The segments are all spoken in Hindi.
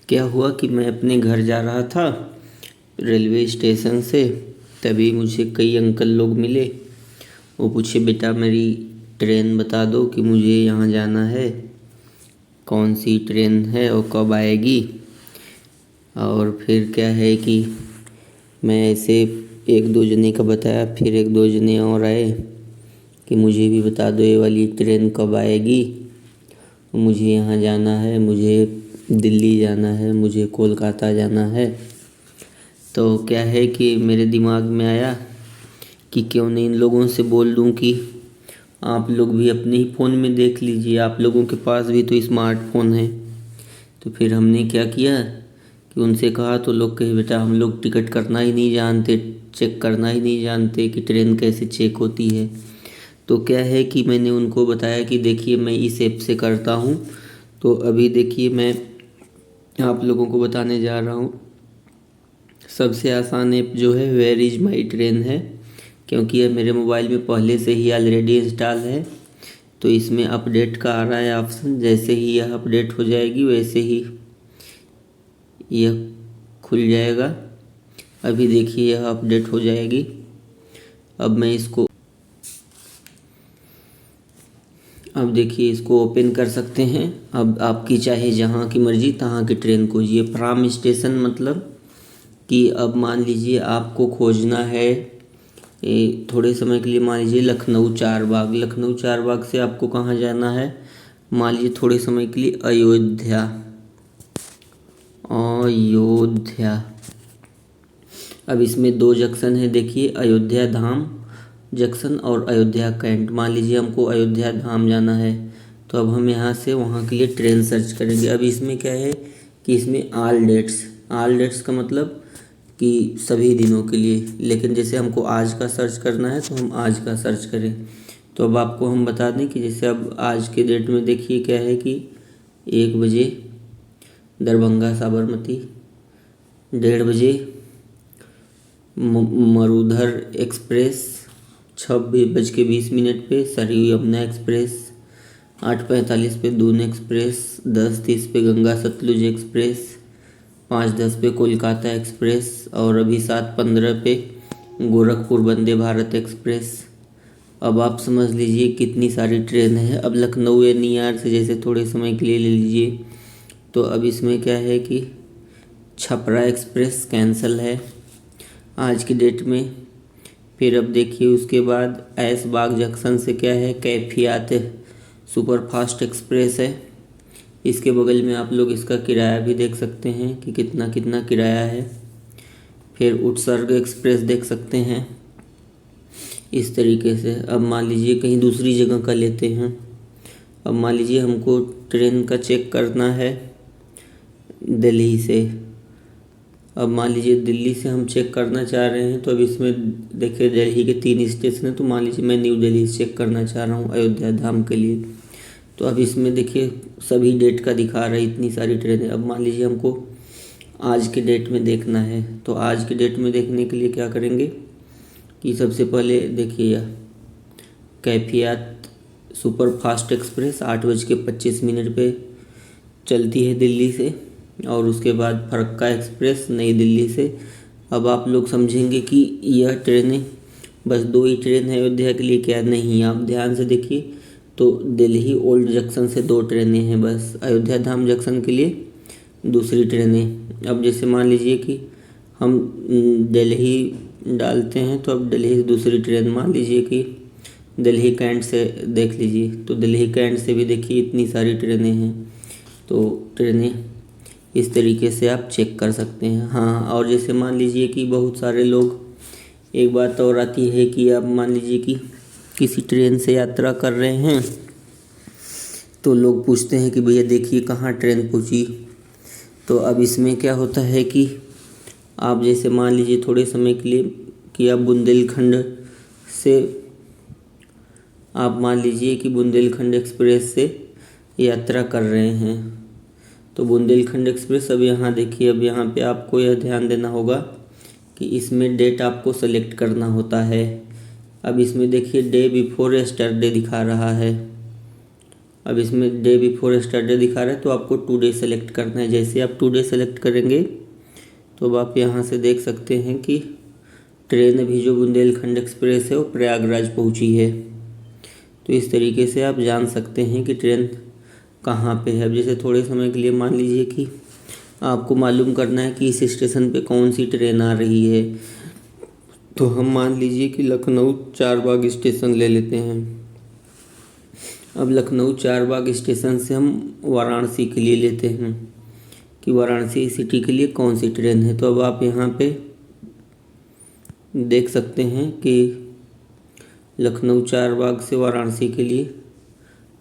क्या हुआ कि मैं अपने घर जा रहा था रेलवे स्टेशन से। तभी मुझे कई अंकल लोग मिले। वो पूछे, बेटा मेरी ट्रेन बता दो कि मुझे यहाँ जाना है, कौन सी ट्रेन है और कब आएगी। और फिर क्या है कि मैं ऐसे एक दो जने का बताया, फिर एक दो जने और आए कि मुझे भी बता दो ये वाली ट्रेन कब आएगी, मुझे यहाँ जाना है, मुझे दिल्ली जाना है, मुझे कोलकाता जाना है। तो क्या है कि मेरे दिमाग में आया कि क्यों नहीं इन लोगों से बोल दूँ कि आप लोग भी अपने ही फ़ोन में देख लीजिए, आप लोगों के पास भी तो स्मार्टफ़ोन है। तो फिर हमने क्या किया कि उनसे कहा, तो लोग कहे, बेटा हम लोग टिकट करना ही नहीं जानते, चेक करना ही नहीं जानते कि ट्रेन कैसे चेक होती है। तो क्या है कि मैंने उनको बताया कि देखिए मैं इस ऐप से करता हूँ। तो अभी देखिए मैं आप लोगों को बताने जा रहा हूँ। सबसे आसान ऐप जो है वेयर इज़ माई ट्रेन है, क्योंकि ये मेरे मोबाइल में पहले से ही ऑलरेडी इंस्टॉल है। तो इसमें अपडेट का आ रहा है ऑप्शन, जैसे ही यह अपडेट हो जाएगी वैसे ही यह खुल जाएगा। अभी देखिए यह अपडेट हो जाएगी। अब देखिए इसको ओपन कर सकते हैं। अब आपकी चाहे जहाँ की मर्ज़ी तहाँ की ट्रेन खोजिए। फ्रॉम स्टेशन मतलब कि अब मान लीजिए आपको खोजना है थोड़े समय के लिए, मान लीजिए लखनऊ चारबाग। लखनऊ चारबाग से आपको कहाँ जाना है, मान लीजिए थोड़े समय के लिए अयोध्या। अब इसमें दो जंक्शन है, देखिए अयोध्या धाम जंक्शन और अयोध्या कैंट। मान लीजिए हमको अयोध्या धाम जाना है, तो अब हम यहाँ से वहाँ के लिए ट्रेन सर्च करेंगे। अब इसमें क्या है कि इसमें ऑल डेट्स का मतलब कि सभी दिनों के लिए, लेकिन जैसे हमको आज का सर्च करना है तो हम आज का सर्च करें। तो अब आपको हम बता दें कि जैसे अब आज के डेट में देखिए क्या है कि 1 बजे दरभंगा साबरमती, 1:30 बजे मरूधर एक्सप्रेस, 6:20 पे सरयू यमुना एक्सप्रेस, 8:45 पे दून एक्सप्रेस, 10:30 पे गंगा सतलुज एक्सप्रेस, 5:10 पे कोलकाता एक्सप्रेस और अभी 7:15 पे गोरखपुर वंदे भारत एक्सप्रेस। अब आप समझ लीजिए कितनी सारी ट्रेन है। अब लखनऊ NER से जैसे थोड़े समय के लिए ले लीजिए, तो अब इसमें क्या है कि छपरा एक्सप्रेस कैंसिल है आज की डेट में। फिर अब देखिए उसके बाद ऐशबाग जंक्शन से क्या है, कैफियत सुपरफास्ट एक्सप्रेस है। इसके बगल में आप लोग इसका किराया भी देख सकते हैं कि कितना कितना किराया है। फिर उत्सर्ग एक्सप्रेस देख सकते हैं इस तरीके से। अब मान लीजिए कहीं दूसरी जगह का लेते हैं। अब मान लीजिए हमको ट्रेन का चेक करना है दिल्ली से। अब मान लीजिए दिल्ली से हम चेक करना चाह रहे हैं, तो अब इसमें देखिए दिल्ली के 3 स्टेशन हैं। तो मान लीजिए मैं न्यू दिल्ली से चेक करना चाह रहा हूँ अयोध्या धाम के लिए। तो अब इसमें देखिए सभी डेट का दिखा रहा है, इतनी सारी ट्रेनें। अब मान लीजिए हमको आज के डेट में देखना है, तो आज के डेट में देखने के लिए क्या करेंगे कि सबसे पहले देखिए यह कैफियत सुपरफास्ट एक्सप्रेस 8:25 पे चलती है दिल्ली से, और उसके बाद फरक्का एक्सप्रेस नई दिल्ली से। अब आप लोग समझेंगे कि यह ट्रेनें बस 2 ही ट्रेन है अयोध्या के लिए, क्या नहीं। आप ध्यान से देखिए, तो दिल्ली ओल्ड जंक्शन से 2 ट्रेनें हैं बस, अयोध्या धाम जंक्शन के लिए दूसरी ट्रेनें। अब जैसे मान लीजिए कि हम दिल्ली डालते हैं, तो अब दिल्ली से दूसरी ट्रेन मान लीजिए कि दिल्ली कैंट से देख लीजिए, तो दिल्ली कैंट से भी देखिए इतनी सारी ट्रेनें हैं। तो ट्रेनें इस तरीके से आप चेक कर सकते हैं। हाँ, और जैसे मान लीजिए कि बहुत सारे लोग, एक बात और आती है कि आप मान लीजिए कि किसी ट्रेन से यात्रा कर रहे हैं, तो लोग पूछते हैं कि भैया देखिए कहाँ ट्रेन पहुँची। तो अब इसमें क्या होता है कि आप जैसे मान लीजिए थोड़े समय के लिए कि आप बुंदेलखंड से, आप मान लीजिए कि बुंदेलखंड एक्सप्रेस से यात्रा कर रहे हैं, तो बुंदेलखंड एक्सप्रेस, अब यहाँ देखिए, अब यहाँ पे आपको यह ध्यान देना होगा कि इसमें डेट आपको सेलेक्ट करना होता है। अब इसमें देखिए डे बिफोर यस्टरडे दिखा रहा है। अब इसमें डे बिफोर यस्टरडे दिखा रहा है तो आपको टुडे सेलेक्ट करना है। जैसे आप टुडे सेलेक्ट करेंगे तो अब आप यहाँ से देख सकते हैं कि ट्रेन अभी जो बुंदेलखंड एक्सप्रेस है वो प्रयागराज पहुँची है। तो इस तरीके से आप जान सकते हैं कि ट्रेन कहाँ पे है। अब जैसे थोड़े समय के लिए मान लीजिए कि आपको मालूम करना है कि इस स्टेशन पे कौन सी ट्रेन आ रही है, तो हम मान लीजिए कि लखनऊ चारबाग स्टेशन ले लेते हैं। अब लखनऊ चारबाग स्टेशन से हम वाराणसी के लिए लेते हैं कि वाराणसी सिटी के लिए कौन सी ट्रेन है। तो अब आप यहाँ पे देख सकते हैं कि लखनऊ चारबाग से वाराणसी के लिए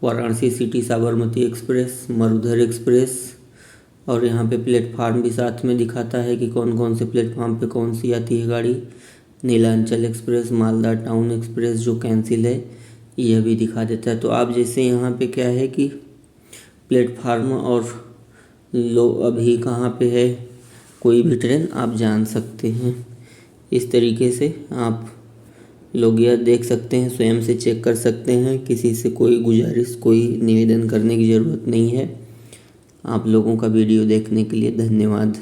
Varanasi city Sabarmati express, Marudhar express, और यहाँ पे प्लेटफार्म भी साथ में दिखाता है कि कौन कौन से प्लेटफार्म पे कौन सी आती है गाड़ी। Nilanchal express, Malda town express जो कैंसिल है यह भी दिखा देता है। तो आप जैसे यहाँ पे क्या है कि प्लेटफार्म और लो अभी कहाँ पे है कोई भी ट्रेन आप जान सकते हैं। इस तरीके से आप लोग यह देख सकते हैं, स्वयं से चेक कर सकते हैं। किसी से कोई गुजारिश, कोई निवेदन करने की ज़रूरत नहीं है। आप लोगों का वीडियो देखने के लिए धन्यवाद।